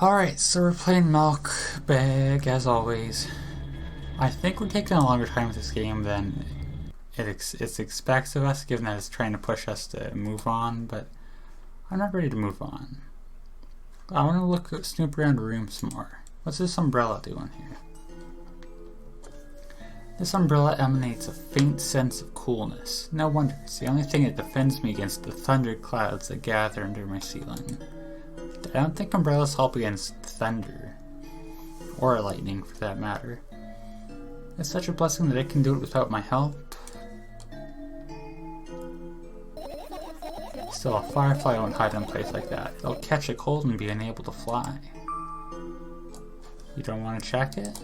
Alright, so we're playing Milk Bag as always. I think we're taking a longer time with this game than it expects of us, given that it's trying to push us to move on, but I'm not ready to move on. I want to snoop around the room some more. What's this umbrella doing here? This umbrella emanates a faint sense of coolness. No wonder, it's the only thing that defends me against the thunder clouds that gather under my ceiling. I don't think umbrellas help against thunder, or lightning for that matter. It's such a blessing that I can do it without my help. Still, a firefly won't hide in a place like that. It'll catch a cold and be unable to fly. You don't want to check it?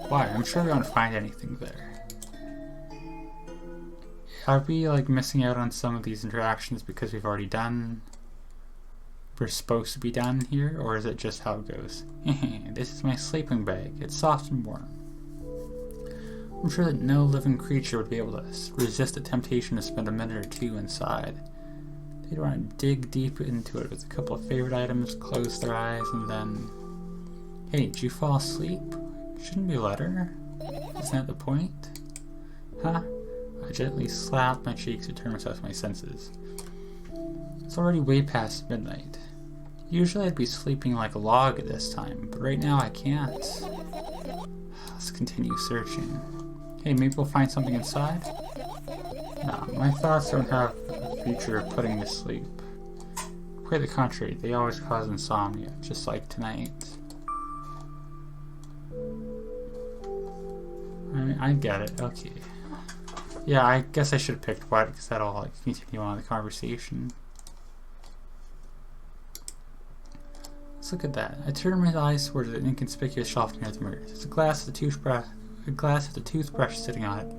Why? I'm sure we won't find anything there. Are we like missing out on some of these interactions because we've already done... we're supposed to be done here, or is it just how it goes? This is my sleeping bag. It's soft and warm. I'm sure that no living creature would be able to resist the temptation to spend a minute or two inside. They'd want to dig deep into it with a couple of favorite items, close their eyes, and then... Hey, did you fall asleep? Shouldn't be a letter. Isn't that the point? Huh? I gently slapped my cheeks to turn myself to my senses. It's already way past midnight. Usually I'd be sleeping like a log at this time, but right now I can't. Let's continue searching. Hey, maybe we'll find something inside? No, my thoughts don't have a feature of putting me to sleep. Quite the contrary, they always cause insomnia, just like tonight. I get it, okay. Yeah, I guess I should have picked what, because that'll like continue on the conversation. Let's look at that. I turned my eyes toward an inconspicuous shelf near the mirror. There's a glass with a toothbrush sitting on it.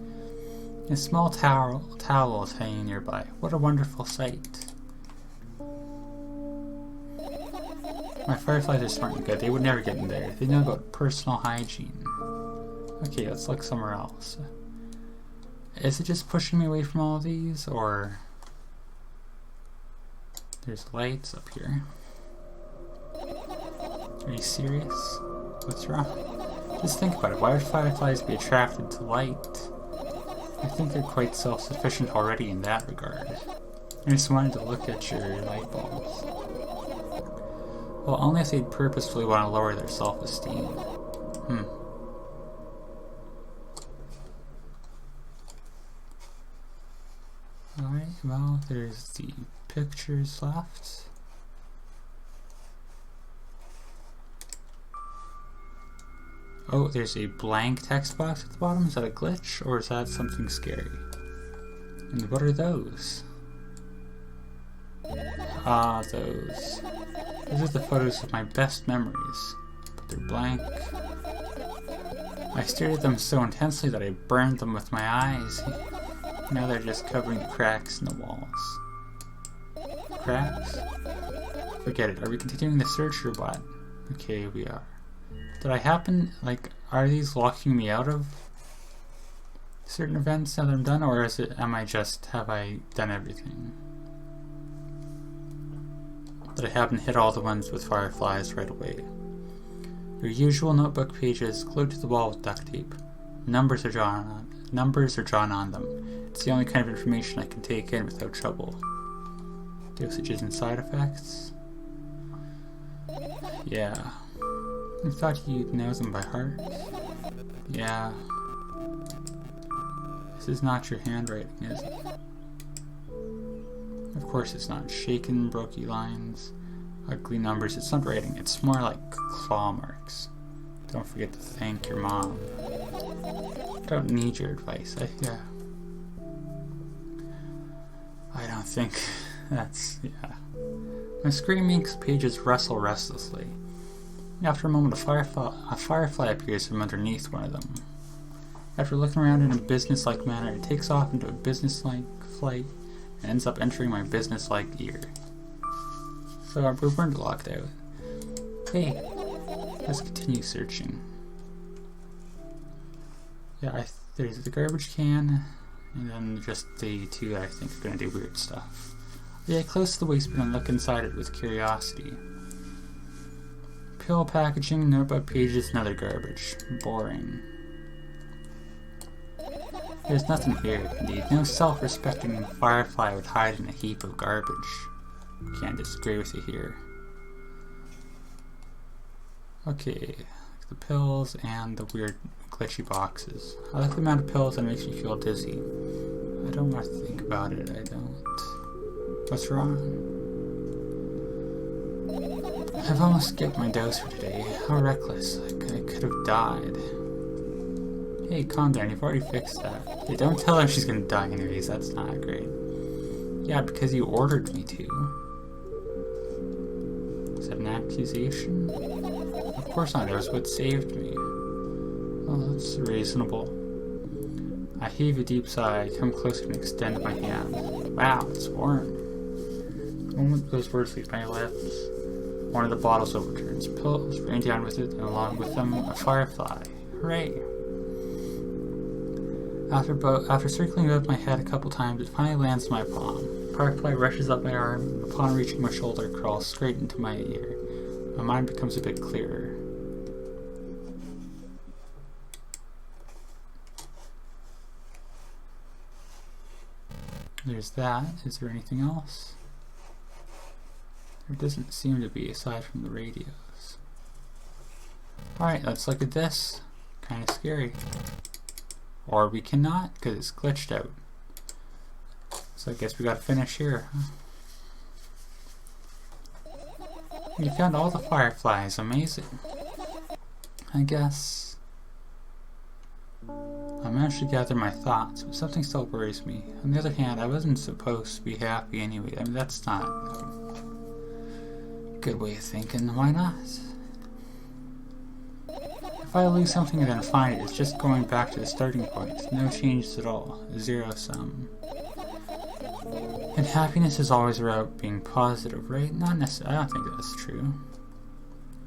And a small towel is hanging nearby. What a wonderful sight. My fireflies are smart and good. They would never get in there. They know about personal hygiene. Okay, let's look somewhere else. Is it just pushing me away from all of these, or... There's lights up here. Are you serious? What's wrong? Just think about it. Why would fireflies be attracted to light? I think they're quite self-sufficient already in that regard. I just wanted to look at your light bulbs. Well, only if they'd purposefully want to lower their self-esteem. Alright, well, there's the pictures left. Oh, there's a blank text box at the bottom. Is that a glitch, or is that something scary? And what are those? Ah, those. Those are the photos of my best memories, but they're blank. I stared at them so intensely that I burned them with my eyes. Now they're just covering the cracks in the walls. Cracks? Forget it. Are we continuing the search or what? Okay, we are. Did I happen, like, are these locking me out of certain events now that I'm done, or is it, have I done everything? Did I happen to hit all the ones with fireflies right away? Your usual notebook pages glued to the wall with duct tape. Numbers are drawn on them. It's the only kind of information I can take in without trouble. Dosages and side effects? Yeah. I thought you'd know them by heart. Yeah. This is not your handwriting, is it? Of course it's not. Shaken, brokey lines, ugly numbers. It's not writing. It's more like claw marks. Don't forget to thank your mom. I don't need your advice. I don't think that's... yeah. My screen makes pages rustle restlessly. After a moment, a firefly appears from underneath one of them. After looking around in a business-like manner, it takes off into a business-like flight and ends up entering my business-like ear. So we weren't locked out. Hey, let's continue searching. Yeah, there's the garbage can, and then just the two that I think are going to do weird stuff. I get close to the waistband and look inside it with curiosity. Pill packaging, notebook pages, and other garbage. Boring. There's nothing here, indeed. No self-respecting firefly would hide in a heap of garbage. Can't disagree with you here. Okay, the pills and the weird glitchy boxes. I like the amount of pills that makes me feel dizzy. I don't want to think about it, I don't. What's wrong? I've almost skipped my dose for today. How reckless. I could have died. Hey, calm down, you've already fixed that. Hey, don't tell her she's gonna die anyways, that's not great. Yeah, because you ordered me to. Is that an accusation? Of course not, it was what saved me. Well, that's reasonable. I heave a deep sigh, come closer and extend my hand. Wow, it's warm. The moment those words leave my lips, one of the bottles overturns. Pills rain down with it, and along with them, a firefly. Hooray! After circling above my head a couple times, it finally lands in my palm. Firefly rushes up my arm, and upon reaching my shoulder, crawls straight into my ear. My mind becomes a bit clearer. There's that. Is there anything else? There doesn't seem to be, aside from the radios. Alright, let's look at this. Kinda scary. Or we cannot, because it's glitched out. So I guess we gotta finish here. You found all the fireflies, amazing. I guess I managed to gather my thoughts, but something still worries me. On the other hand, I wasn't supposed to be happy anyway. I mean, that's not a good way of thinking. Why not? If I lose something and then find it, it's just going back to the starting point. No changes at all. A zero sum. And happiness is always about being positive, right? Not necessarily. I don't think that's true.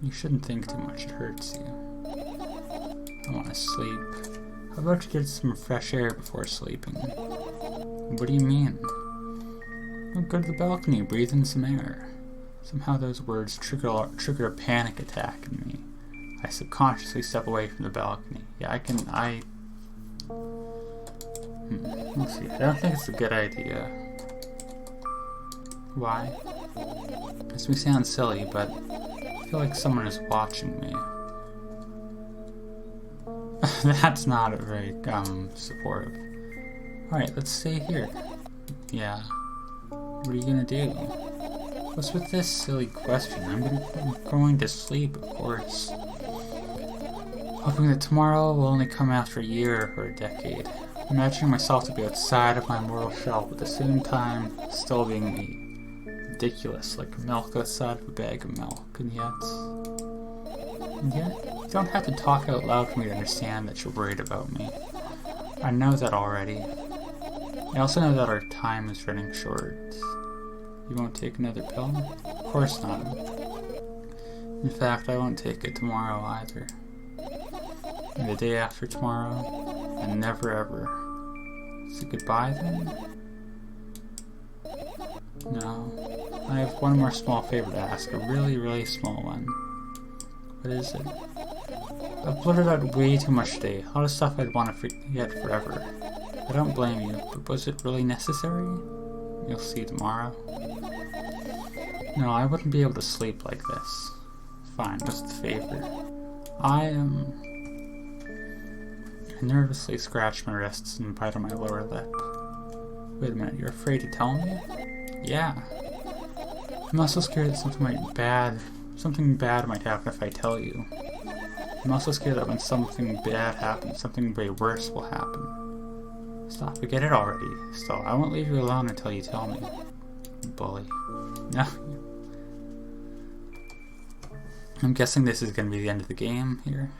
You shouldn't think too much, it hurts you. I want to sleep. How about to get some fresh air before sleeping? What do you mean? Well, go to the balcony, breathe in some air. Somehow those words trigger a panic attack in me. I subconsciously step away from the balcony. Yeah, let's see. I don't think it's a good idea. Why? This may sound silly, but I feel like someone is watching me. That's not very, supportive. Alright, let's stay here. Yeah. What are you gonna do? What's with this silly question? I'm going to sleep, of course. Hoping that tomorrow will only come after a year or a decade. Imagining myself to be outside of my mortal shell, but at the same time, still being me. Ridiculous, like milk outside of a bag of milk, and yet, you don't have to talk out loud for me to understand that you're worried about me. I know that already. I also know that our time is running short. You won't take another pill? Of course not. In fact, I won't take it tomorrow either. And the day after tomorrow, and never ever. So goodbye then? No. I have one more small favor to ask, a really, really small one. What is it? I've blurted out way too much today, a lot of stuff I'd want to forget forever. I don't blame you, but was it really necessary? You'll see tomorrow. No, I wouldn't be able to sleep like this. Fine, what's the favor? I nervously scratch my wrists and bite on my lower lip. Wait a minute, you're afraid to tell me? Yeah. I'm also scared that something bad might happen if I tell you. I'm also scared that when something bad happens, something way worse will happen. Stop, forget it already. Still, I won't leave you alone until you tell me. Bully. No. I'm guessing this is going to be the end of the game here.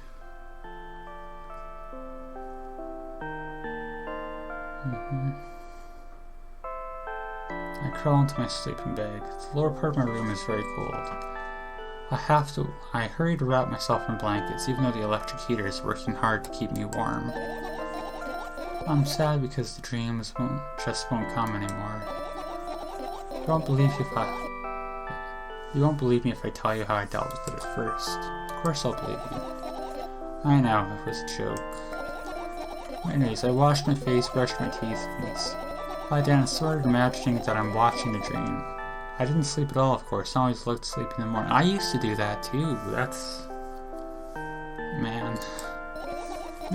I crawl into my sleeping bag. The lower part of my room is very cold. I hurry to wrap myself in blankets, even though the electric heater is working hard to keep me warm. I'm sad because the dreams won't come anymore. You won't believe You won't believe me if I tell you how I dealt with it at first. Of course I'll believe you. I know, it was a joke. Anyways, I washed my face, brushed my teeth, and lie down and started imagining that I'm watching a dream. I didn't sleep at all, of course. I always looked sleepy in the morning. I used to do that too. That's... man.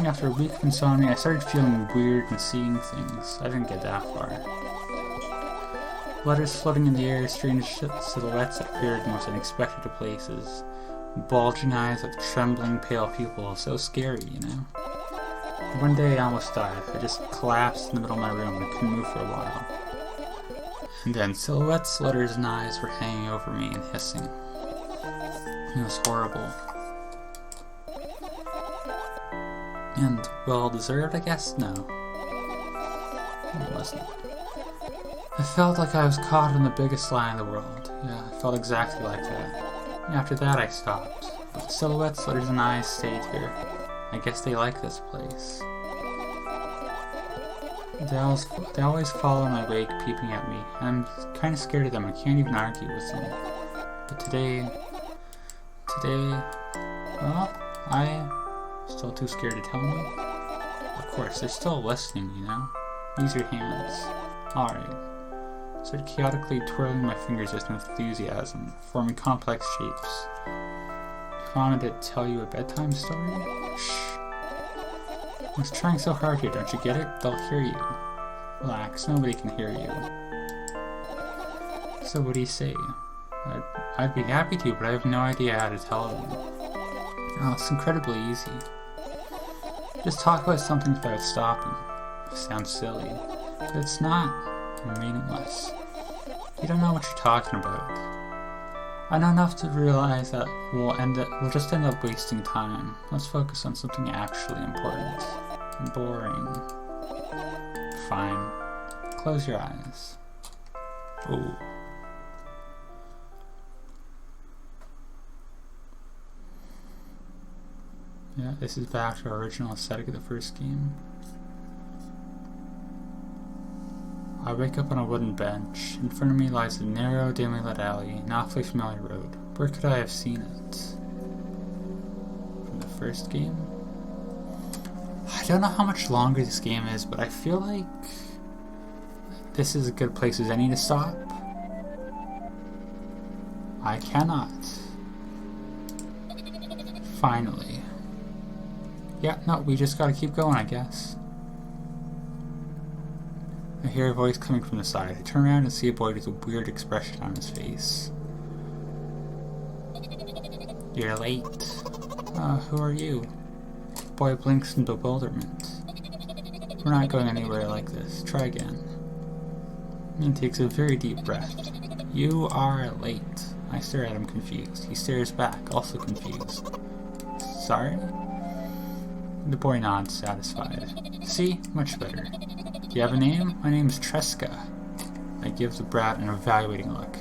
After a week of insomnia, I started feeling weird and seeing things. I didn't get that far. Letters floating in the air, strange silhouettes that appeared in most unexpected places. Bulging eyes with trembling, pale pupils. So scary, you know? One day I almost died. I just collapsed in the middle of my room and couldn't move for a while. And then silhouettes, letters, and eyes were hanging over me and hissing. It was horrible. And well deserved, I guess? No. It wasn't. I felt like I was caught in the biggest lie in the world. Yeah, I felt exactly like that. After that I stopped. But the silhouettes, letters, and eyes stayed here. I guess they like this place. They always follow in my wake, peeping at me. I'm kind of scared of them. I can't even argue with them. But today, well, I'm still too scared to tell me. Of course, they're still listening, you know? Use your hands. Alright. Started chaotically twirling my fingers with enthusiasm, forming complex shapes. You wanted to tell you a bedtime story? Shh. I was trying so hard here, don't you get it? They'll hear you. Relax, nobody can hear you. So what do you say? I'd be happy to, but I have no idea how to tell them. Oh, it's incredibly easy. Just talk about something without stopping. It sounds silly, but it's not meaningless. You don't know what you're talking about. I know enough to realize that we'll just end up wasting time. Let's focus on something actually important. Boring. Fine. Close your eyes. Oh. Yeah, this is back to our original aesthetic of the first game. I wake up on a wooden bench. In front of me lies a narrow, dimly lit alley, an awfully familiar road. Where could I have seen it? From the first game? I don't know how much longer this game is, but I feel like this is as good a place as any to stop. I cannot. Finally. Yeah, no, we just gotta keep going, I guess. I hear a voice coming from the side. I turn around and see a boy with a weird expression on his face. You're late. Who are you? The boy blinks in bewilderment. We're not going anywhere like this. Try again. He takes a very deep breath. You are late. I stare at him confused. He stares back, also confused. Sorry? The boy nods, satisfied. See? Much better. Do you have a name? My name is Tresca. I give the brat an evaluating look.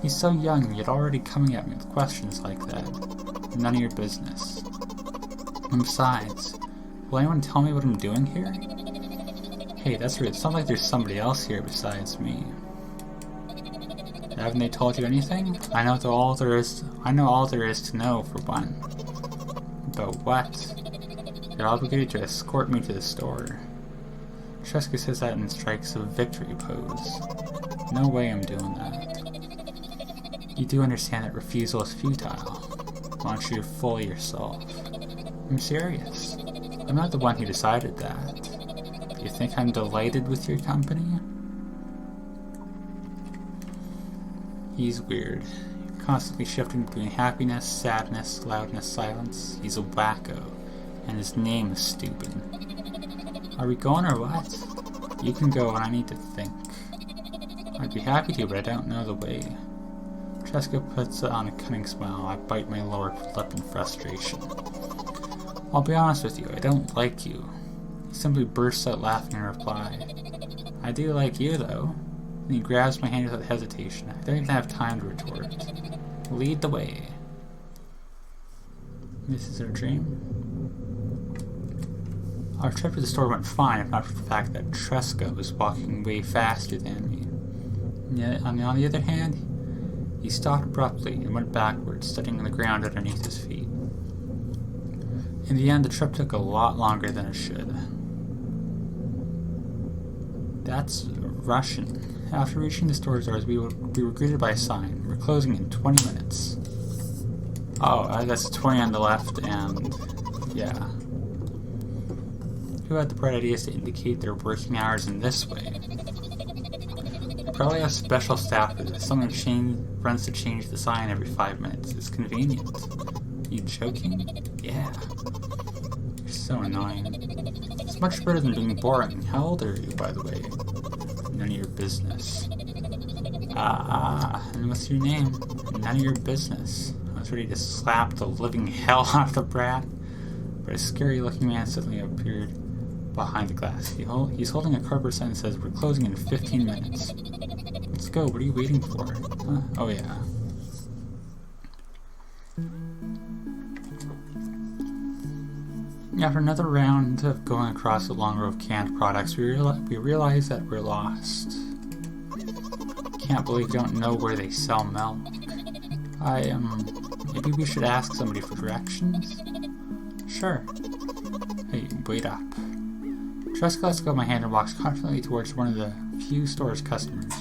He's so young, yet already coming at me with questions like that. None of your business. And besides, will anyone tell me what I'm doing here? Hey, that's weird. It sounds like there's somebody else here besides me. Haven't they told you anything? I know all there is to know, for one. But what? They're obligated to escort me to the store. Tresca says that and strikes a victory pose. No way I'm doing that. You do understand that refusal is futile. Why don't you fool yourself? I'm serious. I'm not the one who decided that. Do you think I'm delighted with your company? He's weird. Constantly shifting between happiness, sadness, loudness, silence. He's a wacko. And his name is stupid. Are we going or what? You can go and I need to think. I'd be happy to, but I don't know the way. Tresca puts on a cunning smile. I bite my lower lip in frustration. I'll be honest with you, I don't like you. He simply bursts out laughing in reply. I do like you, though. And he grabs my hand without hesitation. I don't even have time to retort. Lead the way. This is our dream. Our trip to the store went fine, if not for the fact that Tresca was walking way faster than me. Yet, on the other hand, He stopped abruptly and went backwards, studying the ground underneath his feet. In the end, the trip took a lot longer than it should. That's Russian. After reaching the store doors, we were greeted by a sign. We're closing in 20 minutes. Oh, that's 20 on the left, and yeah. Who had the bright ideas to indicate their working hours in this way? Probably have special staff for this. Someone runs to change the sign every 5 minutes. It's convenient. Are you joking? Yeah. You're so annoying. It's much better than being boring. How old are you, by the way? None of your business. And what's your name? None of your business. I was ready to slap the living hell out of the brat, but a scary-looking man suddenly appeared behind the glass. He's holding a cardboard sign that says, "We're closing in 15 minutes. Let's go. What are you waiting for? Huh? Oh, yeah. After another round of going across the long row of canned products, we realize that we're lost. Can't believe we don't know where they sell milk. Maybe we should ask somebody for directions? Sure. Hey, wait up. Treska lets go of my hand and walks confidently towards one of the few store's customers.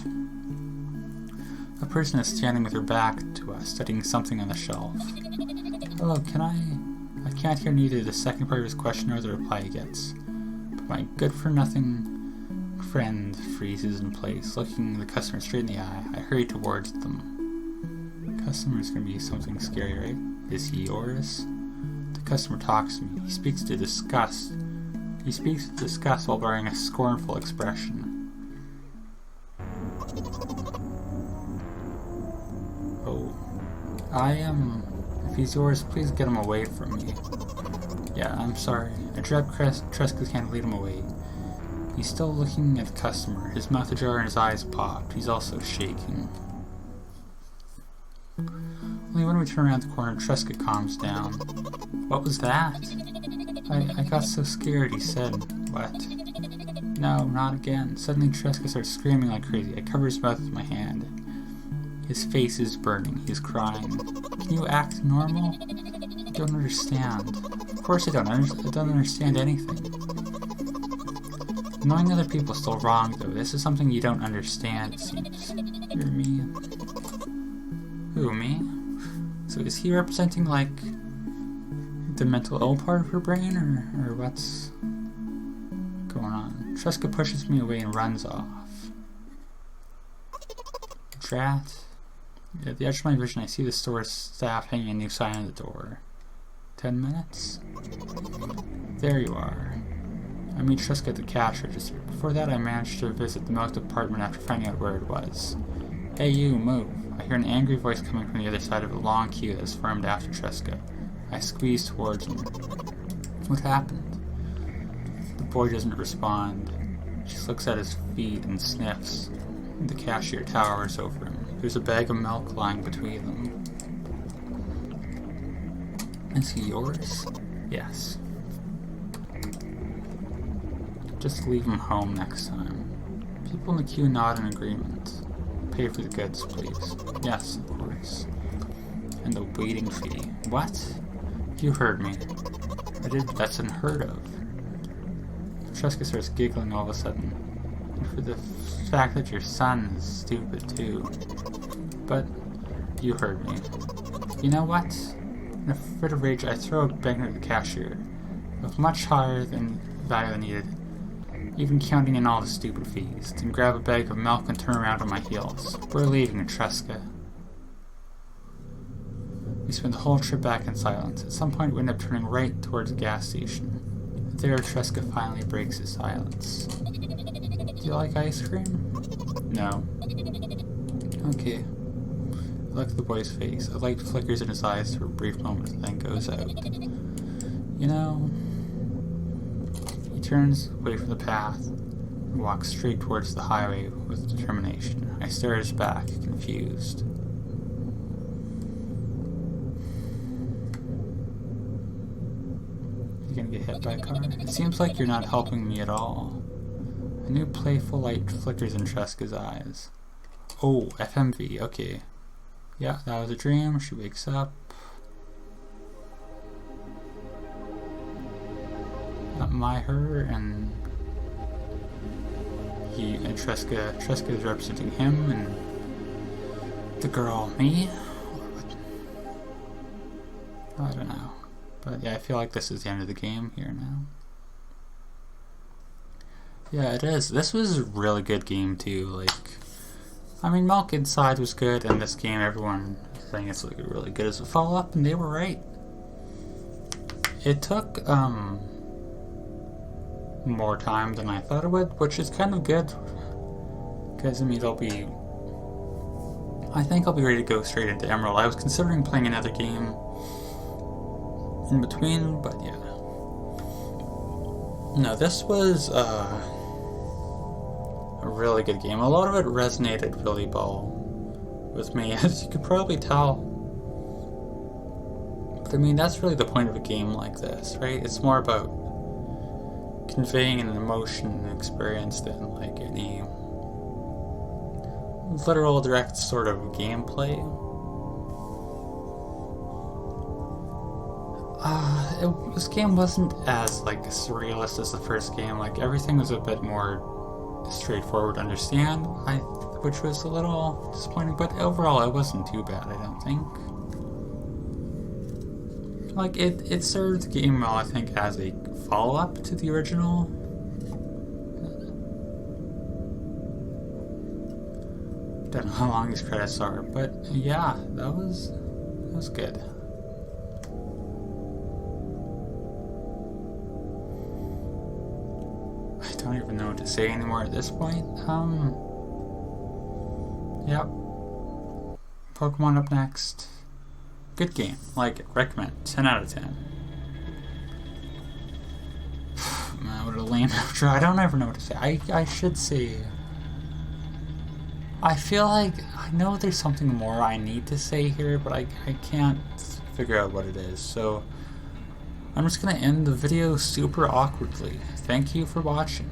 A person is standing with her back to us, studying something on the shelf. Hello, I can't hear neither the second part of his question nor the reply he gets. But my good-for-nothing friend freezes in place, looking the customer straight in the eye. I hurry towards them. The customer's gonna be something scary, right? Is he yours? The customer talks to me. He speaks with disgust while wearing a scornful expression. Oh. If he's yours, please get him away from me. Yeah, I'm sorry. I grabbed Treska's hand to lead him away. He's still looking at the customer, his mouth ajar and his eyes popped. He's also shaking. Only when we turn around the corner, Treska calms down. What was that? I got so scared, he said. What? No, not again. Suddenly Treska starts screaming like crazy. I cover his mouth with my hand. His face is burning. He's crying. Can you act normal? I don't understand. Of course I don't. I don't understand anything. Knowing other people is still wrong, though. This is something you don't understand, it seems. You're mean. Who, me? So is he representing, like, the mental ill part of her brain, or what's going on? Treska pushes me away and runs off. Drat. At the edge of my vision, I see the store staff hanging a new sign on the door. 10 minutes? There you are. I meet Treska at the cash register. Before that, I managed to visit the milk department after finding out where it was. Hey you, move. I hear an angry voice coming from the other side of a long queue that is formed after Treska. I squeeze towards him. What happened? The boy doesn't respond. She looks at his feet and sniffs. The cashier towers over him. There's a bag of milk lying between them. Is he yours? Yes. Just leave him home next time. People in the queue nod in agreement. Pay for the goods, please. Yes, of course. And the waiting fee. What? You heard me. That's unheard of. Treska starts giggling all of a sudden. And for the fact that your son is stupid too. But you heard me. You know what? In a fit of rage, I throw a banknote at the cashier, of much higher than value than needed, even counting in all the stupid fees, then grab a bag of milk and turn around on my heels. We're leaving, Treska. We spend the whole trip back in silence. At some point, we end up turning right towards a gas station. There, Treska finally breaks his silence. Do you like ice cream? No. Okay. I look at the boy's face. A light flickers in his eyes for a brief moment, then goes out. You know... He turns away from the path and walks straight towards the highway with determination. I stare at his back, confused. You gonna get hit by a car? It seems like you're not helping me at all. A new playful light flickers in Treska's eyes. Oh, FMV, okay. Yeah, that was a dream. She wakes up. Her, and Treska is representing him, and the girl me. I don't know, but yeah, I feel like this is the end of the game here now. Yeah, it is. This was a really good game too. Like, I mean, Milk Inside was good, and this game, everyone is saying it's like really good as a follow-up, and they were right. It took more time than I thought it would, which is kind of good, because I mean, I think I'll be ready to go straight into Emerald. I was considering playing another game in between, but yeah. No, this was a really good game. A lot of it resonated really well with me, as you could probably tell. But I mean, that's really the point of a game like this, right? It's more about conveying an emotion and experience than like any literal direct sort of gameplay. This game wasn't as like surrealist as the first game. Like, everything was a bit more straightforward to understand, which was a little disappointing, but overall it wasn't too bad, I don't think. Like, it served the game well, I think, as a follow-up to the original. Don't know how long these credits are, but yeah, that was good. I don't even know what to say anymore at this point. Yep. Pokemon up next. Good game. Like it. Recommend. 10 out of 10. Man, what a lame outro. I don't ever know what to say. I should say... I feel like I know there's something more I need to say here, but I can't figure out what it is. So I'm just going to end the video super awkwardly. Thank you for watching.